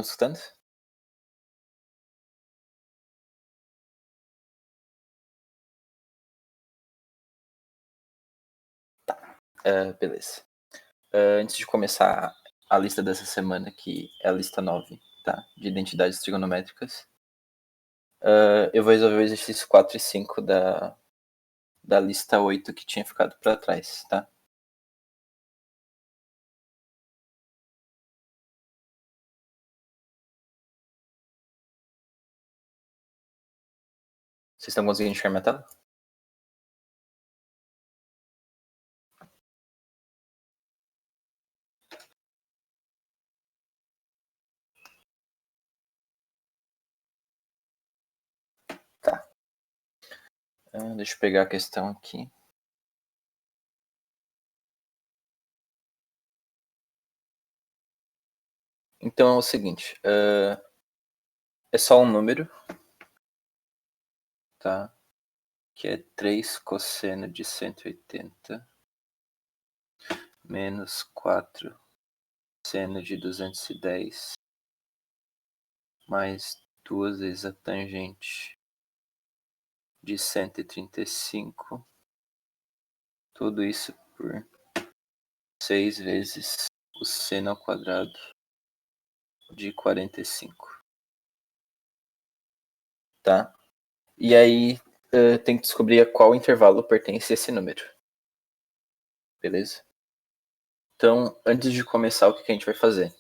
Escutando? Beleza. Antes de começar a lista dessa semana, que é a lista 9, tá? De identidades trigonométricas, eu vou resolver o exercício 4 e 5 da lista 8 que tinha ficado para trás, tá? Vocês estão conseguindo enxergar minha tela? Tá. Deixa eu pegar a questão aqui. Então é o seguinte, é só um número, tá? Que é 3 cosseno de 180 menos 4 seno de 210 mais 2 vezes a tangente de 135, tudo isso por 6 vezes o seno ao quadrado de 45, tá? E aí tem que descobrir a qual intervalo pertence esse número, beleza? Então, antes de começar, o que a gente vai fazer?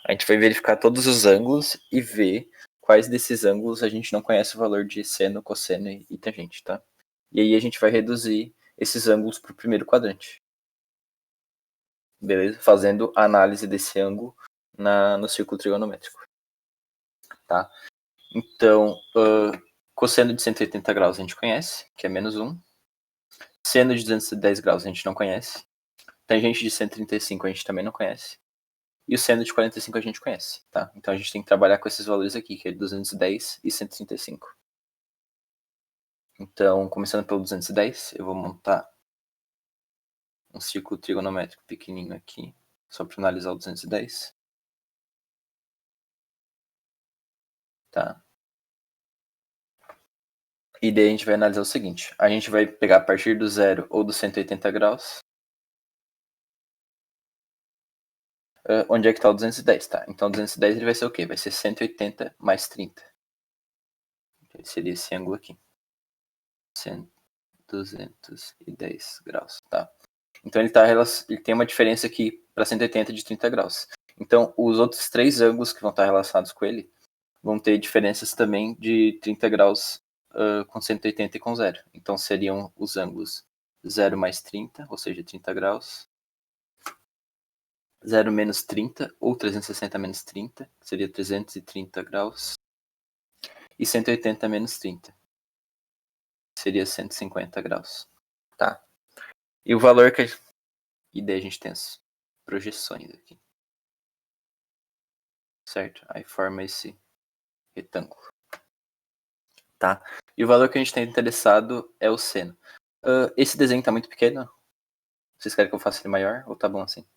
A gente vai verificar todos os ângulos e ver quais desses ângulos a gente não conhece o valor de seno, cosseno e tangente, tá? E aí a gente vai reduzir esses ângulos para o primeiro quadrante. Beleza? Fazendo a análise desse ângulo no círculo trigonométrico. Tá? Então, cosseno de 180 graus a gente conhece, que é menos 1. Seno de 210 graus a gente não conhece. Tangente de 135 a gente também não conhece. E o seno de 45 a gente conhece. Tá? Então a gente tem que trabalhar com esses valores aqui, que é 210 e 135. Então, começando pelo 210, eu vou montar um círculo trigonométrico pequenininho aqui, só para analisar o 210. Tá? E daí a gente vai analisar o seguinte. A gente vai pegar a partir do zero ou do 180 graus. Onde é que está o 210, tá? Então o 210 ele vai ser o quê? Vai ser 180 mais 30. Seria esse ângulo aqui. 210 graus, tá? Então ele tem uma diferença aqui para 180 de 30 graus. Então os outros três ângulos que vão estar relacionados com ele vão ter diferenças também de 30 graus com 180 e com zero. Então seriam os ângulos 0 mais 30, ou seja, 30 graus. 0 menos 30, ou 360 menos 30, que seria 330 graus. E 180 menos 30, seria 150 graus. Tá? E o valor que... E daí a gente tem as projeções aqui. Certo? Aí forma esse retângulo. Tá? E o valor que a gente está interessado é o seno. Esse desenho está muito pequeno? Vocês querem que eu faça ele maior ou tá bom assim?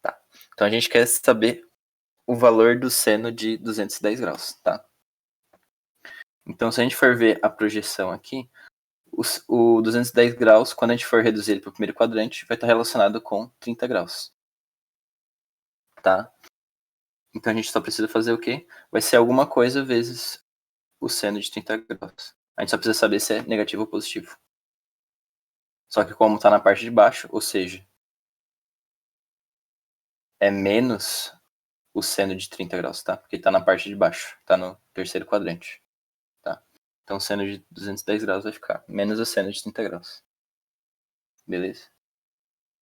Tá. Então a gente quer saber o valor do seno de 210 graus, tá? Então se a gente for ver a projeção aqui, o 210 graus, quando a gente for reduzir ele para o primeiro quadrante, vai estar relacionado com 30 graus. Tá? Então a gente só precisa fazer o quê? Vai ser alguma coisa vezes o seno de 30 graus. A gente só precisa saber se é negativo ou positivo. Só que como está na parte de baixo, ou seja, é menos o seno de 30 graus, tá? Porque está na parte de baixo, está no terceiro quadrante. Tá? Então o seno de 210 graus vai ficar menos o seno de 30 graus. Beleza?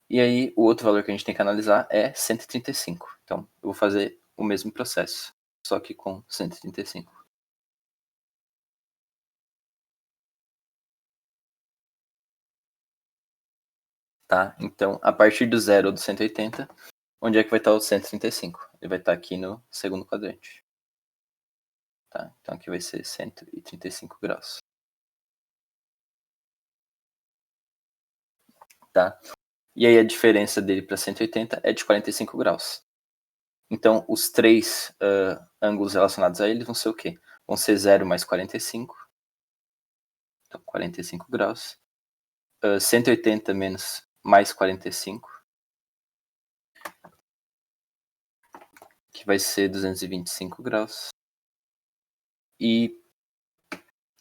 E aí o outro valor que a gente tem que analisar é 135. Então eu vou fazer o mesmo processo, só que com 135. Tá? Então, a partir do zero ou do 180, onde é que vai estar o 135? Ele vai estar aqui no segundo quadrante. Tá? Então aqui vai ser 135 graus. Tá? E aí a diferença dele para 180 é de 45 graus. Então, os três ângulos relacionados a ele vão ser o quê? Vão ser 0 mais 45. Então, 45 graus. 180 menos mais 45. Que vai ser 225 graus. E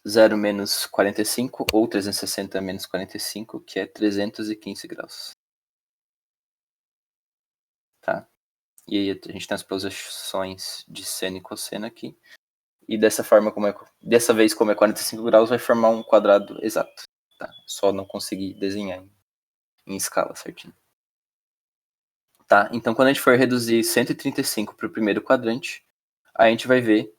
0 menos 45, ou 360 menos 45, que é 315 graus. Tá? E aí a gente tem as posições de seno e cosseno aqui. E dessa forma, dessa vez, como é 45 graus, vai formar um quadrado exato. Tá? Só não conseguir desenhar em escala certinho. Tá? Então, quando a gente for reduzir 135 para o primeiro quadrante, a gente vai ver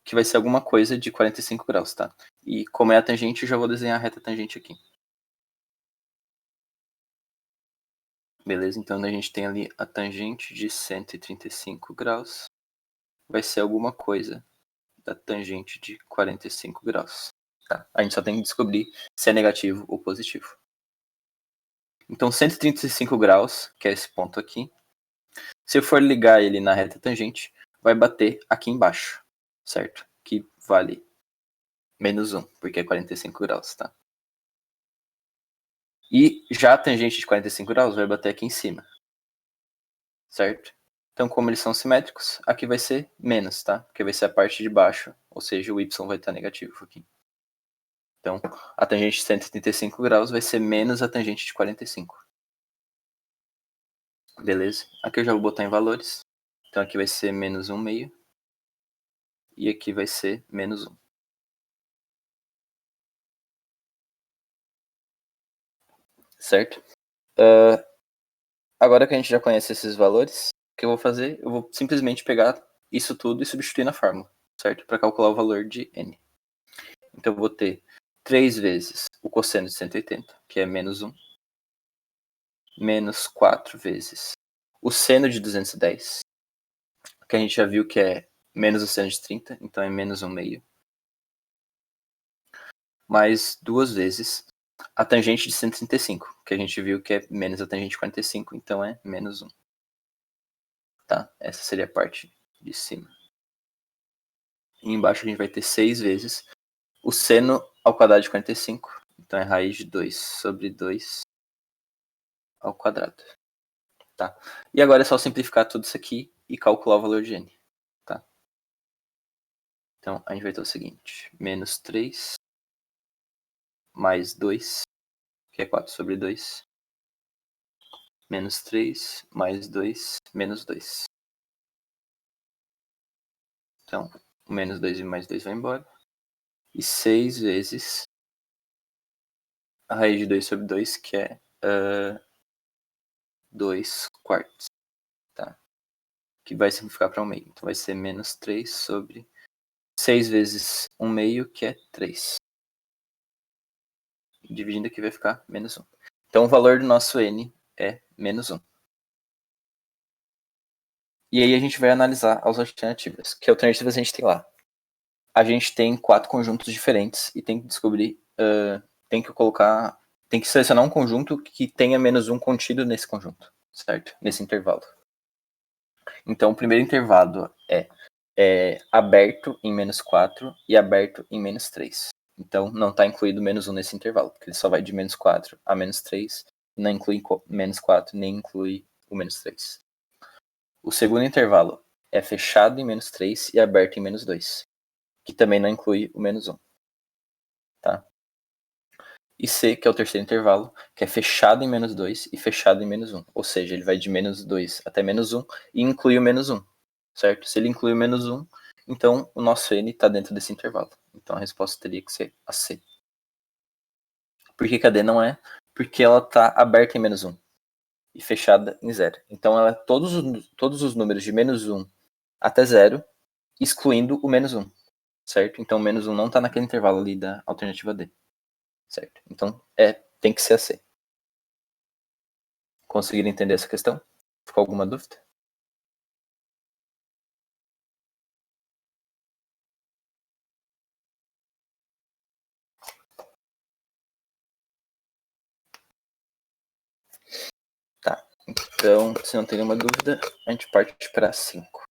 que vai ser alguma coisa de 45 graus, tá? E como é a tangente, eu já vou desenhar a reta tangente aqui. Beleza? Então, a gente tem ali a tangente de 135 graus. Vai ser alguma coisa da tangente de 45 graus. Tá? A gente só tem que descobrir se é negativo ou positivo. Então, 135 graus, que é esse ponto aqui, se eu for ligar ele na reta tangente, vai bater aqui embaixo, certo? Que vale menos 1, porque é 45 graus, tá? E já a tangente de 45 graus vai bater aqui em cima, certo? Então, como eles são simétricos, aqui vai ser menos, tá? Porque vai ser a parte de baixo, ou seja, o y vai estar negativo aqui. Então, a tangente de 135 graus vai ser menos a tangente de 45. Beleza? Aqui eu já vou botar em valores. Então, aqui vai ser menos 1 meio. E aqui vai ser menos 1. Certo? Agora que a gente já conhece esses valores, o que eu vou fazer? Eu vou simplesmente pegar isso tudo e substituir na fórmula, certo? Para calcular o valor de n. Então, eu vou ter 3 vezes o cosseno de 180, que é menos 1, menos 4 vezes o seno de 210, que a gente já viu que é menos o seno de 30, então é menos 1 meio, mais 2 vezes a tangente de 135, que a gente viu que é menos a tangente de 45, então é menos 1. Tá? Essa seria a parte de cima. E embaixo a gente vai ter 6 vezes o seno ao quadrado de 45. Então é raiz de 2 sobre 2 ao quadrado. Tá? E agora é só simplificar tudo isso aqui e calcular o valor de n. Tá? Então a gente vai ter o seguinte. Menos 3 mais 2, que é 4 sobre 2. Menos 3 mais 2, menos 2. Então, o menos 2 e mais 2 vai embora. E 6 vezes a raiz de 2 sobre 2, que é 2 quartos. Tá? Que vai simplificar para 1 meio. Então vai ser menos 3 sobre 6 vezes 1 meio, que é 3. Dividindo aqui vai ficar menos 1. Então o valor do nosso n é menos 1. E aí a gente vai analisar as alternativas. Que alternativas a gente tem lá? A gente tem 4 conjuntos diferentes e tem que descobrir, tem que selecionar um conjunto que tenha menos 1 contido nesse conjunto, certo? Nesse intervalo. Então o primeiro intervalo é aberto em menos 4 e aberto em menos 3. Então não está incluído menos 1 nesse intervalo, porque ele só vai de menos 4 a menos 3, não inclui menos 4, nem inclui o menos 3. O segundo intervalo é fechado em menos 3 e aberto em menos 2, que também não inclui o menos 1. Tá? E C, que é o terceiro intervalo, que é fechado em menos 2 e fechado em menos 1. Ou seja, ele vai de menos 2 até menos 1 e inclui o menos 1. Certo? Se ele inclui o menos 1, então o nosso n está dentro desse intervalo. Então a resposta teria que ser a C. Por que a D não é? Porque ela está aberta em menos 1 e fechada em 0. Então ela é todos os números de menos 1 até 0, excluindo o menos 1. Certo? Então o menos 1 não está naquele intervalo ali da alternativa D. Certo? Então tem que ser a C. Conseguiram entender essa questão? Ficou alguma dúvida? Então, se não tem nenhuma dúvida, a gente parte para 5.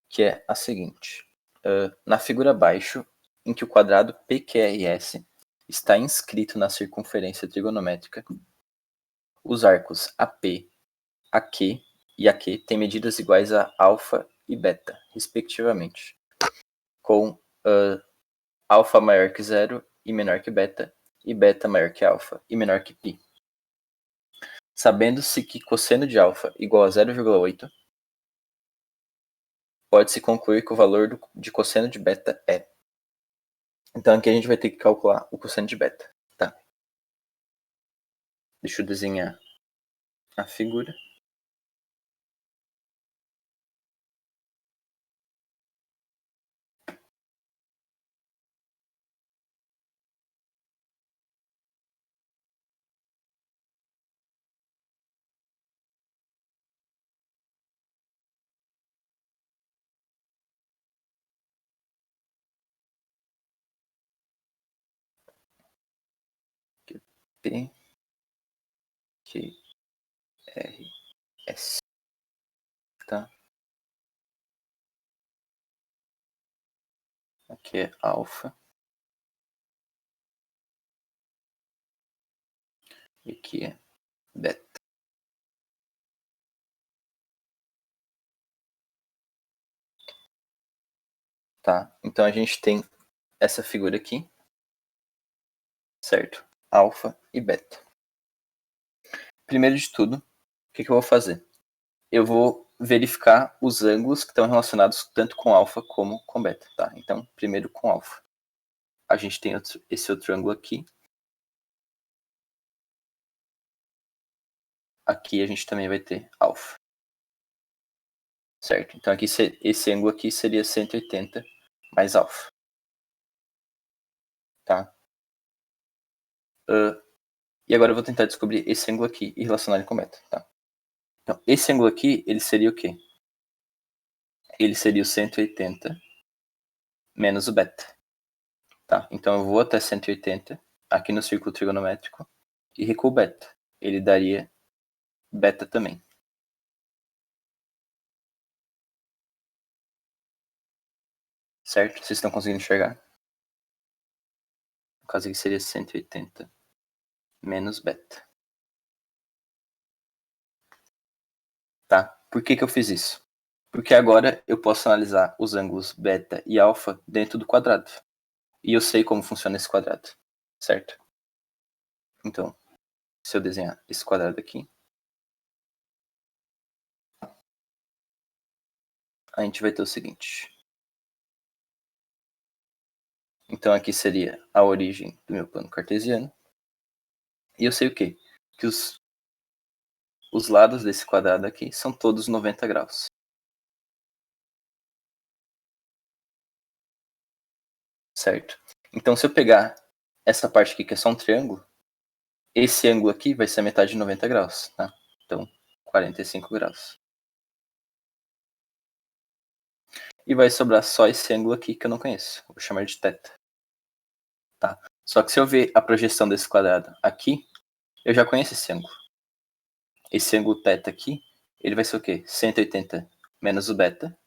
Que é a seguinte. Na figura abaixo, em que o quadrado PQRS está inscrito na circunferência trigonométrica, os arcos AP, AQ e AQ têm medidas iguais a alfa e beta, respectivamente, com alfa maior que zero e menor que beta, e beta maior que alfa e menor que π. Sabendo-se que cosseno de alfa igual a 0,8, pode-se concluir que o valor de cosseno de beta é. Então aqui a gente vai ter que calcular o cosseno de beta. Tá? Deixa eu desenhar a figura. P, Q, R, S. Tá? Aqui é alfa. E aqui é beta. Tá? Então a gente tem essa figura aqui, certo? Alfa e beta. Primeiro de tudo, o que eu vou fazer? Eu vou verificar os ângulos que estão relacionados tanto com alfa como com beta, tá? Então, primeiro com alfa. A gente tem esse outro ângulo aqui. Aqui a gente também vai ter alfa. Certo? Então aqui esse ângulo aqui seria 180 mais alfa. Tá? E agora eu vou tentar descobrir esse ângulo aqui e relacionar ele com beta, tá? Então, esse ângulo aqui, ele seria o quê? Ele seria o 180 menos o beta. Tá? Então eu vou até 180 aqui no círculo trigonométrico e recuo beta. Ele daria beta também. Certo? Vocês estão conseguindo enxergar? No caso aqui seria 180 menos beta. Tá? Por que eu fiz isso? Porque agora eu posso analisar os ângulos beta e alfa dentro do quadrado. E eu sei como funciona esse quadrado. Certo? Então, se eu desenhar esse quadrado aqui, a gente vai ter o seguinte. Então aqui seria a origem do meu plano cartesiano. E eu sei o quê? Que os lados desse quadrado aqui são todos 90 graus. Certo? Então se eu pegar essa parte aqui que é só um triângulo, esse ângulo aqui vai ser a metade de 90 graus. Tá? Então 45 graus. E vai sobrar só esse ângulo aqui que eu não conheço. Vou chamar de θ. Tá? Só que se eu ver a projeção desse quadrado aqui, eu já conheço esse ângulo. Esse ângulo θ aqui, ele vai ser o quê? 180 menos o beta,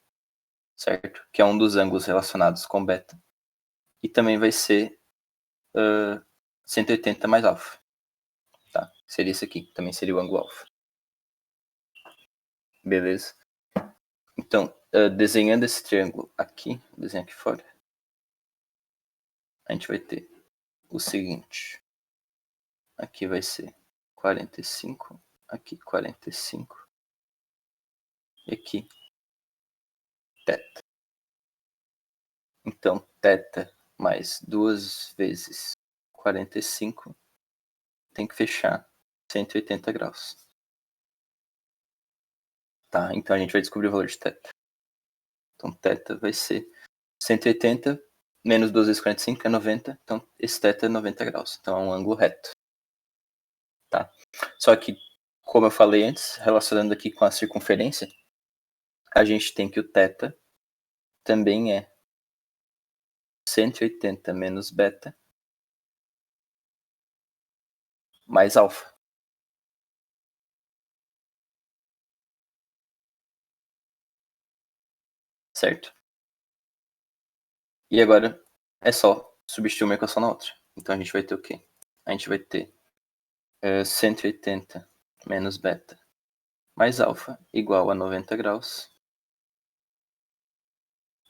certo? Que é um dos ângulos relacionados com beta. E também vai ser 180 mais alfa. Tá? Seria esse aqui, também seria o ângulo alfa. Beleza? Então, desenhando esse triângulo aqui, vou desenhar aqui fora, a gente vai ter o seguinte. Aqui vai ser 45, aqui 45, e aqui θ. Então, θ mais 2 vezes 45 tem que fechar 180 graus. Tá? Então a gente vai descobrir o valor de θ. Então, θ vai ser 180 menos 2 vezes 45 é 90. Então, esse θ é 90 graus. Então, é um ângulo reto. Tá? Só que, como eu falei antes, relacionando aqui com a circunferência, a gente tem que o θ também é 180 menos beta mais alfa. certo? E agora é só substituir uma equação na outra. Então a gente vai ter o quê? A gente vai ter 180 menos beta mais alfa igual a 90 graus.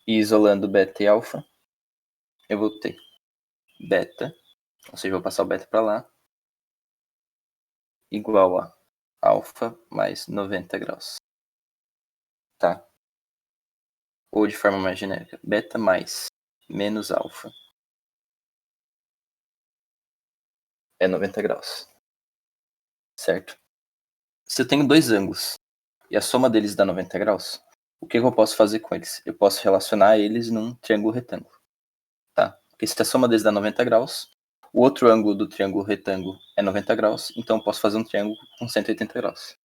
E isolando beta e alfa, eu vou ter beta, ou seja, vou passar o beta para lá, igual a alfa mais 90 graus. Tá? Ou de forma mais genérica, beta mais menos alfa é 90 graus. Certo? Se eu tenho dois ângulos e a soma deles dá 90 graus, o que eu posso fazer com eles? Eu posso relacionar eles num triângulo retângulo. Tá? Porque se a soma deles dá 90 graus, o outro ângulo do triângulo retângulo é 90 graus, então eu posso fazer um triângulo com 180 graus.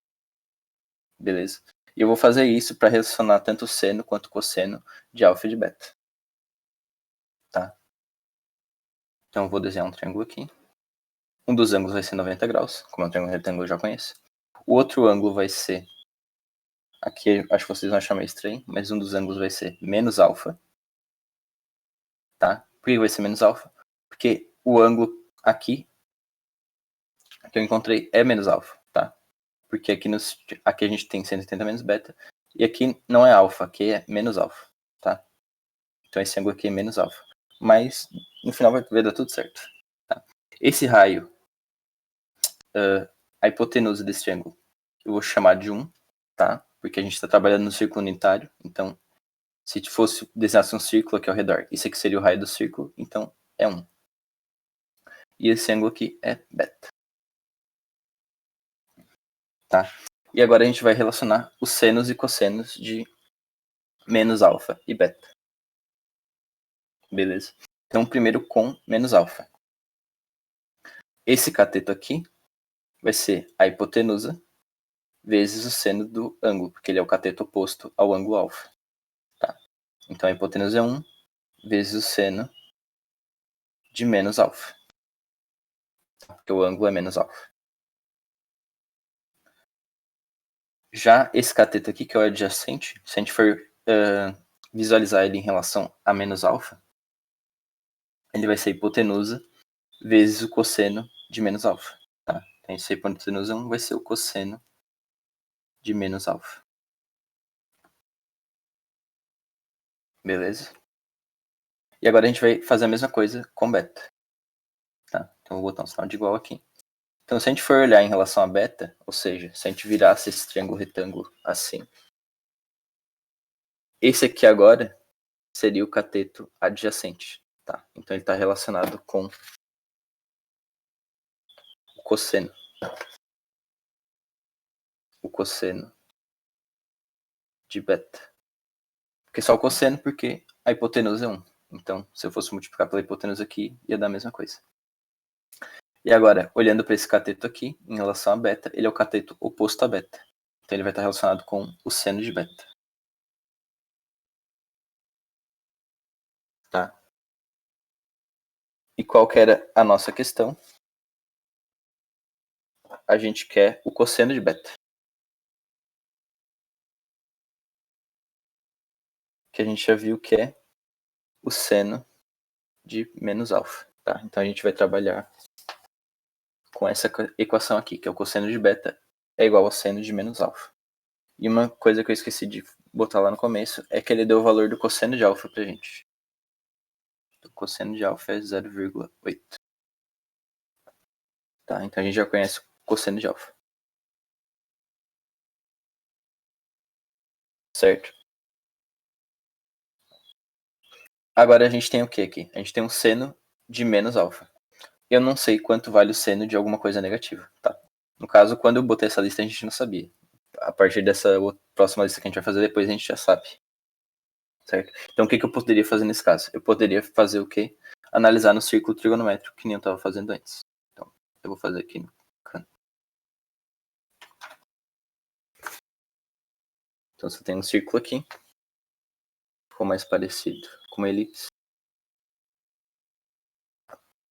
Beleza? E eu vou fazer isso para relacionar tanto o seno quanto o cosseno de alfa e de beta. Tá? Então eu vou desenhar um triângulo aqui. Um dos ângulos vai ser 90 graus, como é um triângulo retângulo eu já conheço. O outro ângulo vai ser, aqui acho que vocês vão achar meio estranho, mas um dos ângulos vai ser menos alfa. Tá? Por que vai ser menos alfa? Porque o ângulo aqui que eu encontrei é menos alfa, tá? Porque aqui a gente tem 180 menos beta, e aqui não é alfa, aqui é menos alfa, tá? Então esse ângulo aqui é menos alfa. Mas no final vai dar tudo certo. Tá? Esse raio, a hipotenusa desse triângulo, eu vou chamar de 1, tá? Porque a gente está trabalhando no círculo unitário, então se fosse desenhasse um círculo aqui ao redor, isso aqui seria o raio do círculo, então é 1. E esse ângulo aqui é beta. Tá? E agora a gente vai relacionar os senos e cossenos de menos alfa e beta. Beleza? Então, primeiro com menos alfa. Esse cateto aqui vai ser a hipotenusa vezes o seno do ângulo, porque ele é o cateto oposto ao ângulo alfa. Tá? Então, a hipotenusa é 1 vezes o seno de menos alfa. Porque o ângulo é menos alfa. Já esse cateto aqui, que é o adjacente, se a gente for visualizar ele em relação a menos alfa, ele vai ser hipotenusa vezes o cosseno de menos alfa. Tá? Então, esse hipotenusa 1 vai ser o cosseno de menos alfa. Beleza? E agora a gente vai fazer a mesma coisa com beta. Tá? Então, vou botar um sinal de igual aqui. Então, se a gente for olhar em relação a beta, ou seja, se a gente virasse esse triângulo retângulo assim, esse aqui agora seria o cateto adjacente. Tá? Então, ele está relacionado com o cosseno. O cosseno de beta. Porque só o cosseno, porque a hipotenusa é 1. Então, se eu fosse multiplicar pela hipotenusa aqui, ia dar a mesma coisa. E agora, olhando para esse cateto aqui, em relação a beta, ele é o cateto oposto a beta. Então ele vai estar relacionado com o seno de beta. Tá? E qual que era a nossa questão? A gente quer o cosseno de beta. Que a gente já viu que é o seno de menos alfa. Tá? Então a gente vai trabalhar com essa equação aqui, que é o cosseno de beta é igual ao seno de menos alfa. E uma coisa que eu esqueci de botar lá no começo é que ele deu o valor do cosseno de alfa pra gente. O cosseno de alfa é 0,8. Tá? Então a gente já conhece o cosseno de alfa. Certo? Agora a gente tem o que aqui? A gente tem um seno de menos alfa. Eu não sei quanto vale o seno de alguma coisa negativa, tá? No caso, quando eu botei essa lista, a gente não sabia. A partir dessa próxima lista que a gente vai fazer depois, a gente já sabe. Certo? Então, o que eu poderia fazer nesse caso? Eu poderia fazer o quê? Analisar no círculo trigonométrico, que nem eu estava fazendo antes. Então, eu vou fazer aqui no canto. Então, você tem um círculo aqui. Ficou mais parecido com uma elipse.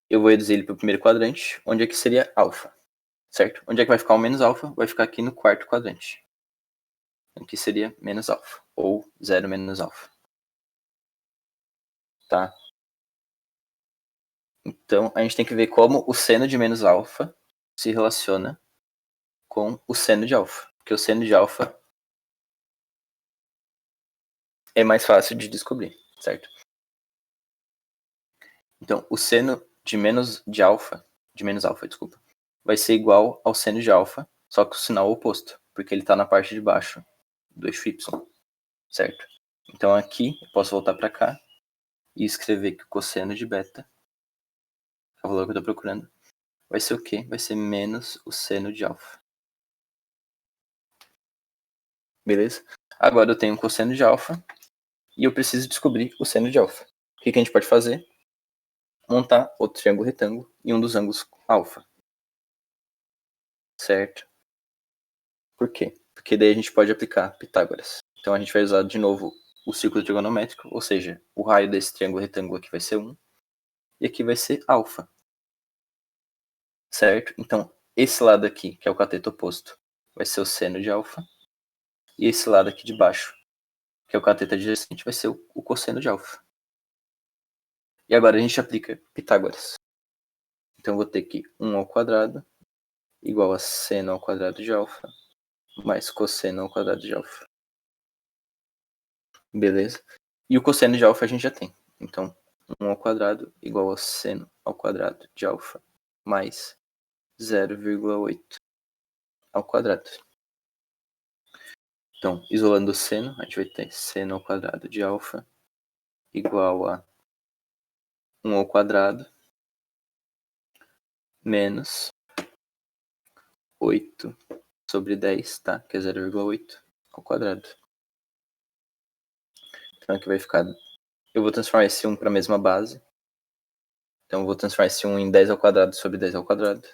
Eu vou reduzir ele para o primeiro quadrante, onde aqui seria alfa. Certo? Onde é que vai ficar o menos alfa? Vai ficar aqui no quarto quadrante. Aqui seria menos alfa, ou 0 menos alfa. tá? Então, a gente tem que ver como o seno de menos alfa se relaciona com o seno de alfa. Porque o seno de alfa é mais fácil de descobrir, certo? Então, o seno de menos alfa, desculpa, vai ser igual ao seno de alfa, só que o sinal oposto, porque ele está na parte de baixo do eixo y, certo? Então aqui eu posso voltar para cá e escrever que o cosseno de beta, que é o valor que eu estou procurando, vai ser o quê? Vai ser menos o seno de alfa. Beleza? Agora eu tenho o cosseno de alfa e eu preciso descobrir o seno de alfa. O que a gente pode fazer? Montar outro triângulo retângulo e um dos ângulos alfa. Certo? Por quê? Porque daí a gente pode aplicar Pitágoras. Então a gente vai usar de novo o círculo trigonométrico, ou seja, o raio desse triângulo retângulo aqui vai ser 1 e aqui vai ser alfa. Certo? Então esse lado aqui, que é o cateto oposto, vai ser o seno de alfa. E esse lado aqui de baixo, que é o cateto adjacente, vai ser o cosseno de alfa. E agora a gente aplica Pitágoras. Então eu vou ter que 1 ao quadrado igual a seno ao quadrado de alfa mais cosseno ao quadrado de alfa. Beleza? E o cosseno de alfa a gente já tem. Então 1 ao quadrado igual a seno ao quadrado de alfa mais 0,8 ao quadrado. Então, isolando o seno, a gente vai ter seno ao quadrado de alfa igual a 1 ao quadrado menos 8 sobre 10, tá? Que é 0,8 ao quadrado. Então aqui vai ficar... Eu vou transformar esse 1 para a mesma base. Então eu vou transformar esse 1 em 10 ao quadrado sobre 10 ao quadrado.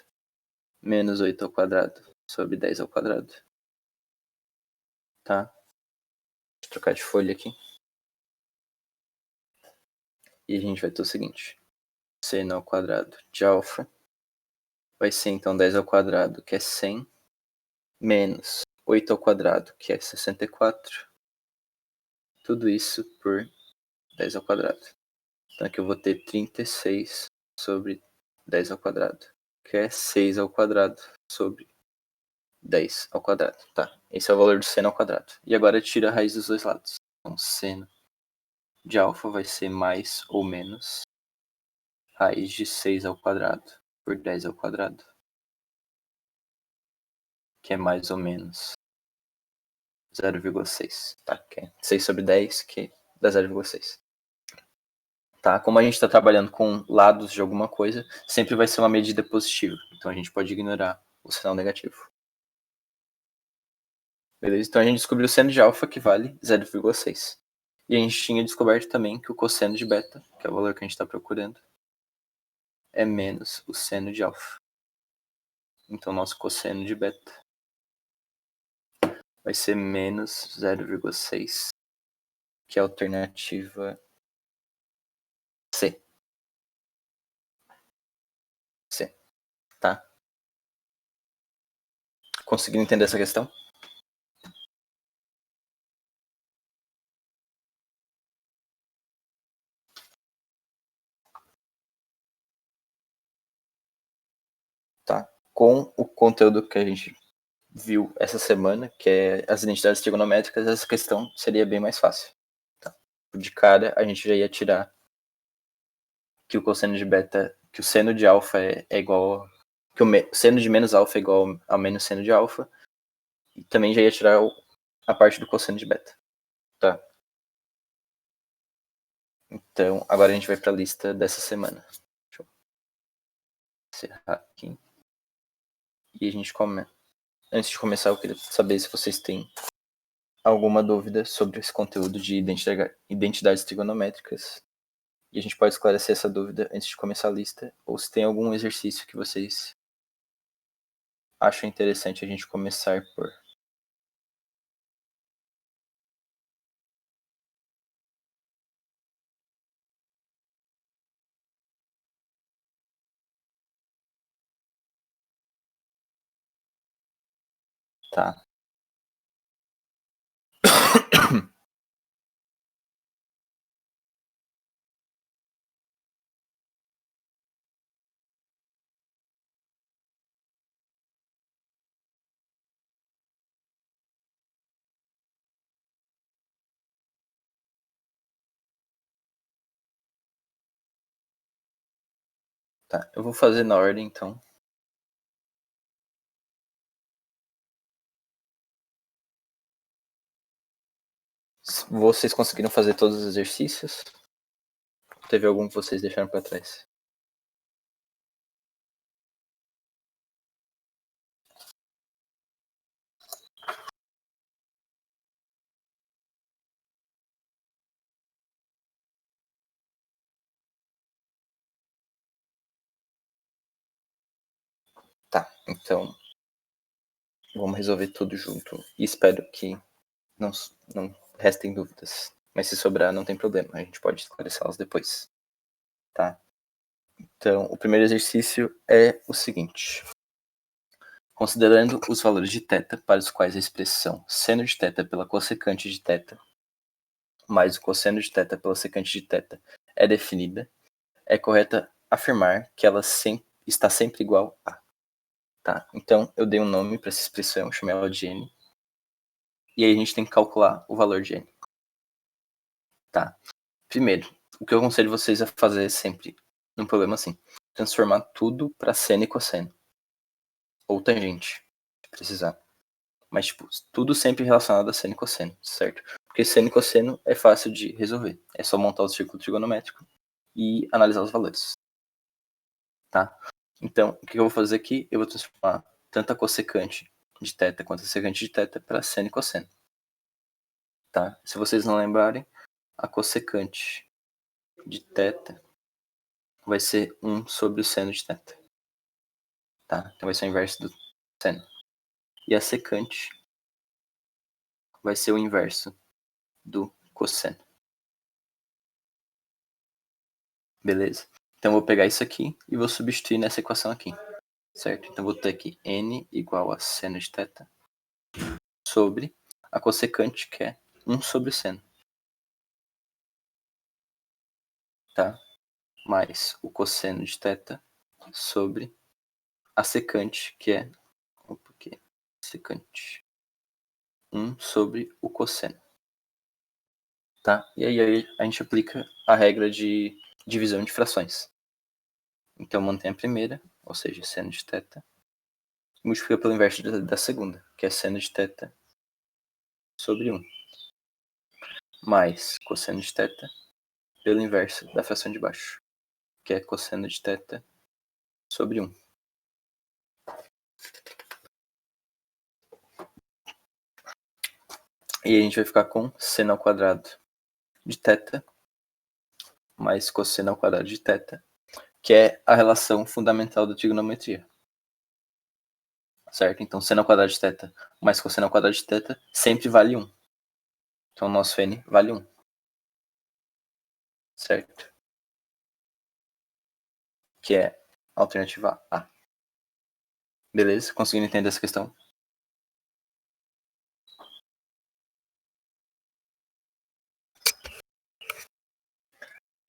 Menos 8 ao quadrado sobre 10 ao quadrado. Tá? Deixa eu trocar de folha aqui. E a gente vai ter o seguinte. Seno ao quadrado de alfa vai ser então 10 ao quadrado, que é 100, menos 8 ao quadrado, que é 64. Tudo isso por 10 ao quadrado. Então aqui eu vou ter 36 sobre 10 ao quadrado, que é 6 ao quadrado sobre 10 ao quadrado. Tá, esse é o valor do seno ao quadrado. E agora tira a raiz dos dois lados. Então seno de alfa vai ser mais ou menos raiz de 6 ao quadrado por 10 ao quadrado, que é mais ou menos 0,6. Tá, que é 6 sobre 10, que dá 0,6. Tá? Como a gente está trabalhando com lados de alguma coisa, sempre vai ser uma medida positiva. Então a gente pode ignorar o sinal negativo. Beleza? Então a gente descobriu o seno de alfa, que vale 0,6. E a gente tinha descoberto também que o cosseno de beta, que é o valor que a gente está procurando, é menos o seno de alfa. Então nosso cosseno de beta vai ser menos 0,6, que é a alternativa C. C, tá? Conseguiu entender essa questão? Tá? Com o conteúdo que a gente viu essa semana, que é as identidades trigonométricas, essa questão seria bem mais fácil. Tá? De cara, a gente já ia tirar que o cosseno de beta, que o seno de alfa é igual, que o seno de menos alfa é igual ao menos seno de alfa, e também já ia tirar a parte do cosseno de beta. Tá? Então, agora a gente vai para a lista dessa semana. Deixa eu encerrar aqui. E a gente começa. Antes de começar, eu queria saber se vocês têm alguma dúvida sobre esse conteúdo de identidades trigonométricas. E a gente pode esclarecer essa dúvida antes de começar a lista, ou se tem algum exercício que vocês acham interessante a gente começar por. Tá? Tá, eu vou fazer na ordem, então. Vocês conseguiram fazer todos os exercícios? Teve algum que vocês deixaram para trás? Tá, então vamos resolver tudo junto. E espero que não restem dúvidas. Mas se sobrar, não tem problema. A gente pode esclarecê-las depois. Tá? Então, o primeiro exercício é o seguinte. Considerando os valores de θ para os quais a expressão seno de θ pela cossecante de θ mais o cosseno de θ pela secante de θ é definida, é correto afirmar que ela está sempre igual a. Tá? Então, eu dei um nome para essa expressão, chamei ela de n. E aí a gente tem que calcular o valor de n. Tá? Primeiro, o que eu aconselho vocês a fazer sempre, num problema assim, transformar tudo para seno e cosseno. Ou tangente, se precisar. Mas, tipo, tudo sempre relacionado a seno e cosseno, certo? Porque seno e cosseno é fácil de resolver. É só montar o círculo trigonométrico e analisar os valores. Tá? Então, o que eu vou fazer aqui? Eu vou transformar tanto a cossecante de θ quanto a secante de θ para seno e cosseno. Tá? Se vocês não lembrarem, a cossecante de θ vai ser 1 sobre o seno de θ. Tá? Então vai ser o inverso do seno. E a secante vai ser o inverso do cosseno. Beleza? Então eu vou pegar isso aqui e vou substituir nessa equação aqui. Certo? Então vou ter aqui n igual a seno de θ sobre a cossecante, que é 1 sobre o seno. Tá? Mais o cosseno de θ sobre a secante, que é secante 1 sobre o cosseno. Tá? E aí a gente aplica a regra de divisão de frações. Então mantém a primeira, ou seja, seno de θ, e multiplica pelo inverso da segunda, que é seno de θ sobre 1, mais cosseno de θ pelo inverso da fração de baixo, que é cosseno de θ sobre 1. E a gente vai ficar com seno ao quadrado de θ mais cosseno ao quadrado de θ, que é a relação fundamental da trigonometria. Certo? Então, seno ao quadrado de θ mais cosseno ao quadrado de θ sempre vale 1. Então, o nosso n vale 1. Certo? Que é a alternativa A. Beleza? Conseguindo entender essa questão?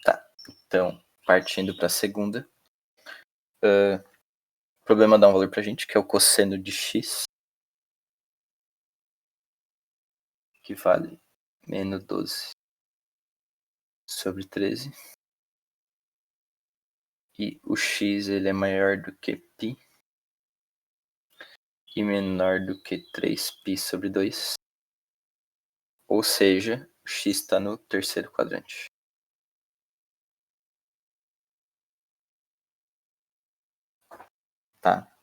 Tá. Então, partindo para a segunda. O problema dá um valor pra gente, que é o cosseno de x, que vale menos 12 sobre 13. E o x ele é maior do que π e menor do que 3π sobre 2. Ou seja, o x está no terceiro quadrante. Tá?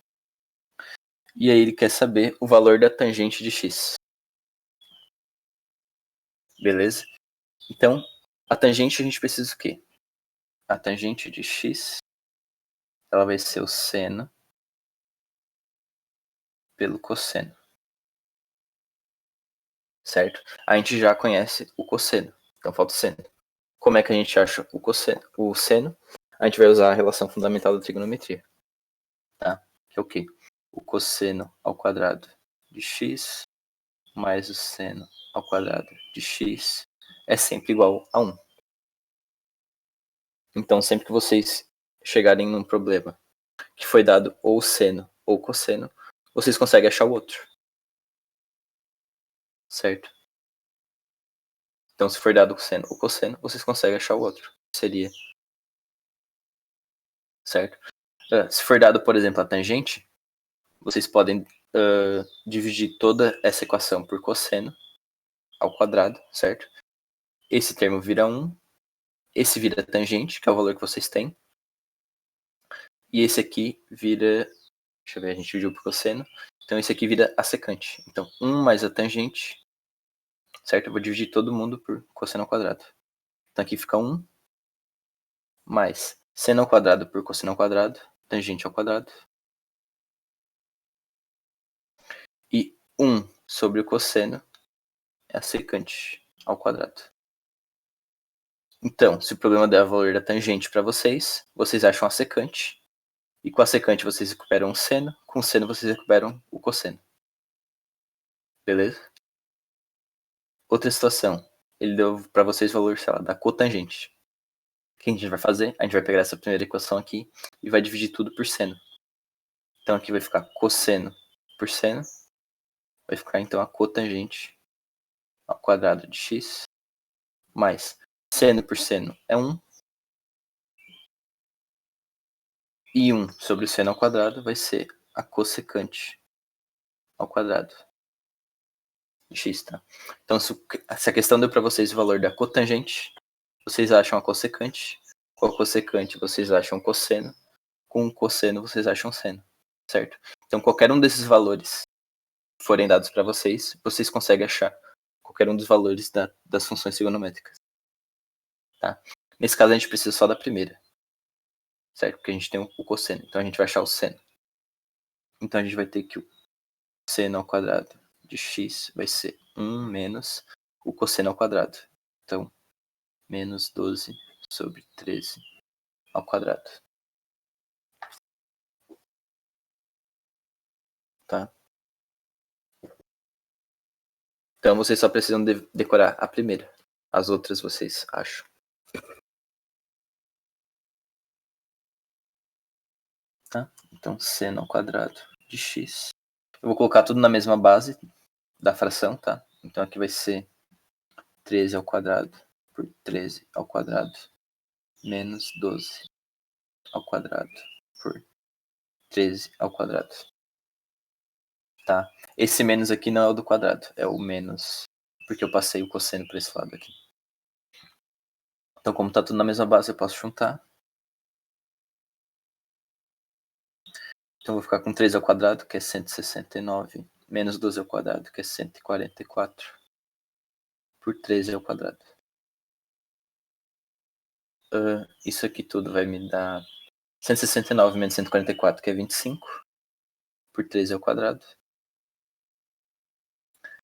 E aí ele quer saber o valor da tangente de x. Beleza? Então, a tangente a gente precisa o quê? A tangente de x, ela vai ser o seno pelo cosseno. Certo? A gente já conhece o cosseno, então falta o seno. Como é que a gente acha o cosseno, o seno? A gente vai usar a relação fundamental da trigonometria. Tá? Que é o quê? O cosseno ao quadrado de x mais o seno ao quadrado de x é sempre igual a 1. Então, sempre que vocês chegarem num problema que foi dado ou seno ou cosseno, vocês conseguem achar o outro. Certo? Então, se for dado o seno ou cosseno, vocês conseguem achar o outro. Seria certo? Se for dado, por exemplo, a tangente, vocês podem dividir toda essa equação por cosseno ao quadrado, certo? Esse termo vira 1, esse vira tangente, que é o valor que vocês têm, e esse aqui vira, deixa eu ver, a gente dividiu por cosseno, então esse aqui vira a secante. Então 1 mais a tangente, certo? Eu vou dividir todo mundo por cosseno ao quadrado. Então aqui fica 1 mais seno ao quadrado por cosseno ao quadrado, tangente ao quadrado. E 1 sobre o cosseno é a secante ao quadrado. Então, se o problema der o valor da tangente para vocês, vocês acham a secante. E com a secante vocês recuperam o seno. Com o seno vocês recuperam o cosseno. Beleza? Outra situação. Ele deu para vocês o valor, sei lá, da cotangente. O que a gente vai fazer? A gente vai pegar essa primeira equação aqui e vai dividir tudo por seno. Então aqui vai ficar cosseno por seno. Vai ficar então a cotangente ao quadrado de x mais seno por seno é 1. E 1 sobre o seno ao quadrado vai ser a cossecante ao quadrado de x, tá? Então, se a questão deu para vocês o valor da cotangente, vocês acham a cossecante. Com a cossecante, vocês acham o cosseno. Com o cosseno, vocês acham o seno, certo? Então, qualquer um desses valores forem dados para vocês, vocês conseguem achar qualquer um dos valores das funções trigonométricas, tá? Nesse caso, a gente precisa só da primeira, certo? Porque a gente tem o cosseno. Então, a gente vai achar o seno. Então, a gente vai ter que o seno ao quadrado de x vai ser 1 menos o cosseno ao quadrado. Então, menos 12 sobre 13 ao quadrado. Tá? Então, vocês só precisam decorar a primeira. As outras vocês acham. Tá? Então, seno ao quadrado de x. Eu vou colocar tudo na mesma base da fração, tá? Então, aqui vai ser 13 ao quadrado por 13 ao quadrado menos 12 ao quadrado por 13 ao quadrado. Tá? Esse menos aqui não é o do quadrado, é o menos, porque eu passei o cosseno para esse lado aqui. Então, como está tudo na mesma base, eu posso juntar. Então, eu vou ficar com 3 ao quadrado, que é 169, menos 12 ao quadrado, que é 144, por 13 ao quadrado. Isso aqui tudo vai me dar 169 menos 144, que é 25, por 13 ao quadrado,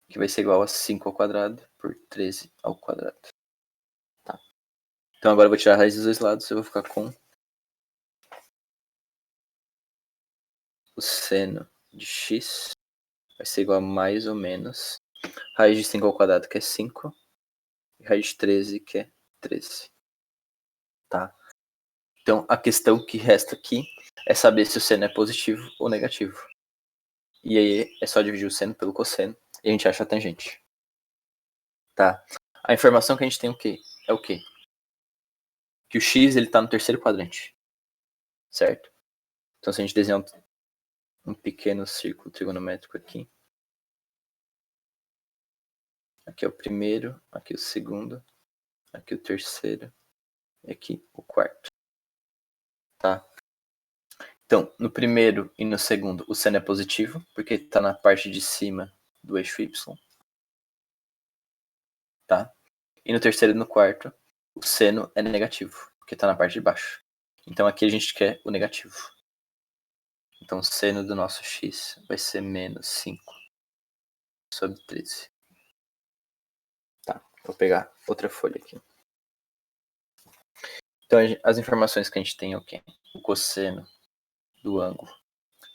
que vai ser igual a 5 ao quadrado, por 13 ao quadrado. Tá. Então, agora eu vou tirar a raiz dos dois lados, eu vou ficar com o seno de x vai ser igual a mais ou menos raiz de 5 ao quadrado, que é 5, e raiz de 13, que é 13. Tá? Então, a questão que resta aqui é saber se o seno é positivo ou negativo. E aí é só dividir o seno pelo cosseno e a gente acha a tangente. Tá? A informação que a gente tem é o quê? Que o x ele está no terceiro quadrante. Certo? Então, se a gente desenhar um pequeno círculo trigonométrico aqui. Aqui é o primeiro, aqui o segundo, aqui o terceiro e aqui o quarto. Tá? Então, no primeiro e no segundo, o seno é positivo, porque está na parte de cima do eixo y. Tá? E no terceiro e no quarto, o seno é negativo, porque está na parte de baixo. Então, aqui a gente quer o negativo. Então, o seno do nosso x vai ser menos 5 sobre 13. Tá, vou pegar outra folha aqui. Então, as informações que a gente tem é o quê? O cosseno do ângulo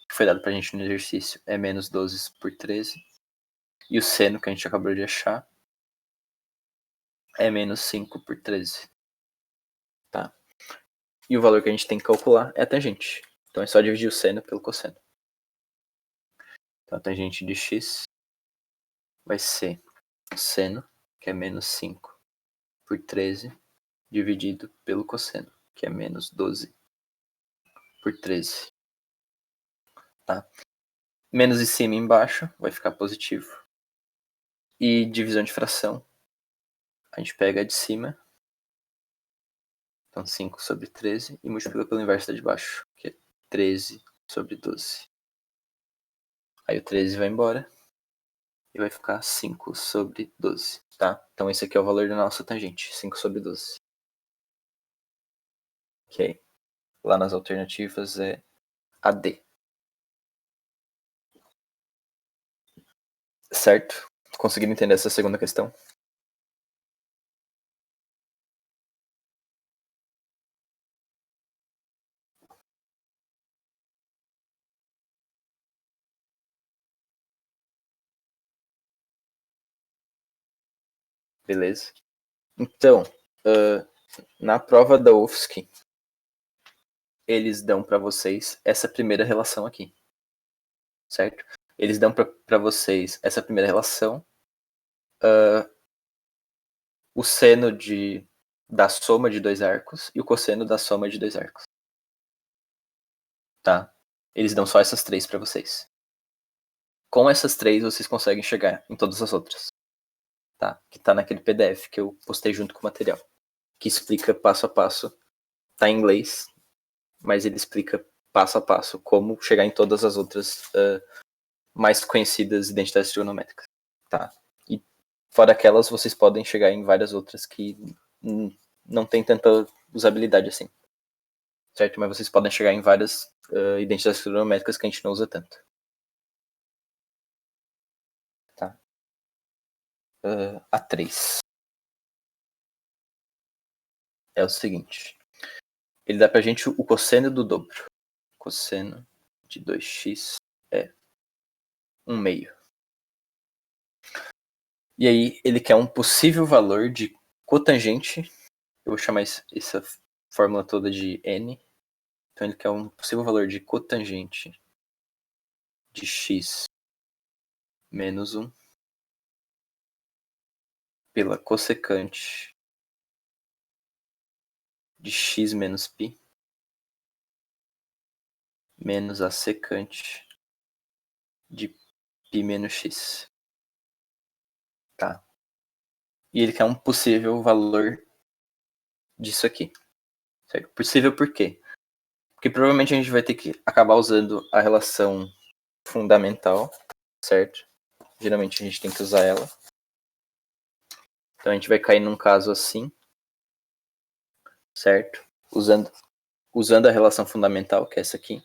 que foi dado pra gente no exercício é menos 12 por 13. E o seno que a gente acabou de achar é menos 5 por 13. Tá? E o valor que a gente tem que calcular é a tangente. Então é só dividir o seno pelo cosseno. Então a tangente de x vai ser seno, que é menos 5 por 13, dividido pelo cosseno, que é menos 12 por 13. Tá? Menos em cima e embaixo vai ficar positivo. E divisão de fração, a gente pega a de cima, então 5 sobre 13, e multiplica pelo inverso da de baixo, que é 13 sobre 12. Aí o 13 vai embora e vai ficar 5 sobre 12, tá? Então esse aqui é o valor da nossa tangente, 5 sobre 12. Ok. Lá nas alternativas é AD. Certo? Conseguiram entender essa segunda questão? Beleza? Então, na prova da UFSC, eles dão para vocês essa primeira relação aqui. Certo? Eles dão para vocês essa primeira relação, o seno da soma de dois arcos e o cosseno da soma de dois arcos. Tá? Eles dão só essas três para vocês. Com essas três, vocês conseguem chegar em todas as outras. Tá? Que tá naquele PDF que eu postei junto com o material. Que explica passo a passo. Tá em inglês, mas ele explica passo a passo como chegar em todas as outras mais conhecidas identidades trigonométricas. Tá? E fora aquelas, vocês podem chegar em várias outras que não tem tanta usabilidade assim. Certo? Mas vocês podem chegar em várias identidades trigonométricas que a gente não usa tanto. Tá? A3 é o seguinte. Ele dá pra gente o cosseno do dobro. Cosseno de 2x é 1/2. E aí ele quer um possível valor de cotangente. Eu vou chamar essa fórmula toda de n. Então ele quer um possível valor de cotangente de x menos 1 pela cossecante de x menos π menos a secante de π menos x. Tá? E ele quer um possível valor disso aqui. Certo? Possível por quê? Porque provavelmente a gente vai ter que acabar usando a relação fundamental, certo? Geralmente a gente tem que usar ela. Então a gente vai cair num caso assim, certo? Usando a relação fundamental, que é essa aqui,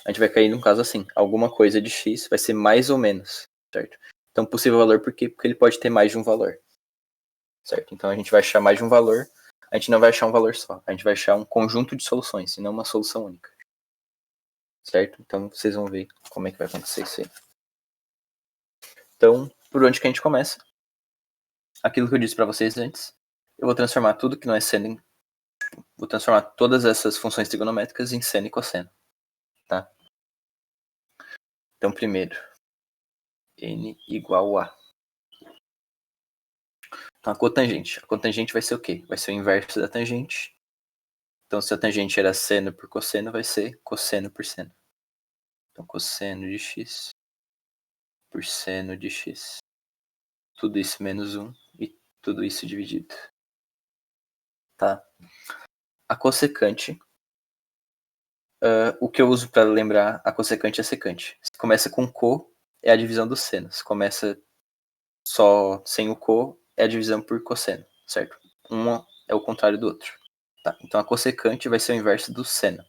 a gente vai cair num caso assim. Alguma coisa de x vai ser mais ou menos, certo? Então possível valor por quê? Porque ele pode ter mais de um valor, certo? Então a gente vai achar mais de um valor. A gente não vai achar um valor só. A gente vai achar um conjunto de soluções, e não uma solução única. Certo? Então vocês vão ver como é que vai acontecer isso aí. Então, por onde que a gente começa? Aquilo que eu disse para vocês antes. Eu vou transformar tudo que não é seno. Vou transformar todas essas funções trigonométricas em seno e cosseno. Tá? Então, primeiro, n igual a. Então, a cotangente. A cotangente vai ser o quê? Vai ser o inverso da tangente. Então, se a tangente era seno por cosseno, vai ser cosseno por seno. Então, cosseno de x por seno de x. Tudo isso menos 1 e tudo isso dividido. Tá? A cossecante, o que eu uso para lembrar a cossecante e a secante. Se começa com co, é a divisão do seno. Se começa só sem o co, é a divisão por cosseno, certo? Um é o contrário do outro. Tá? Então a cossecante vai ser o inverso do seno.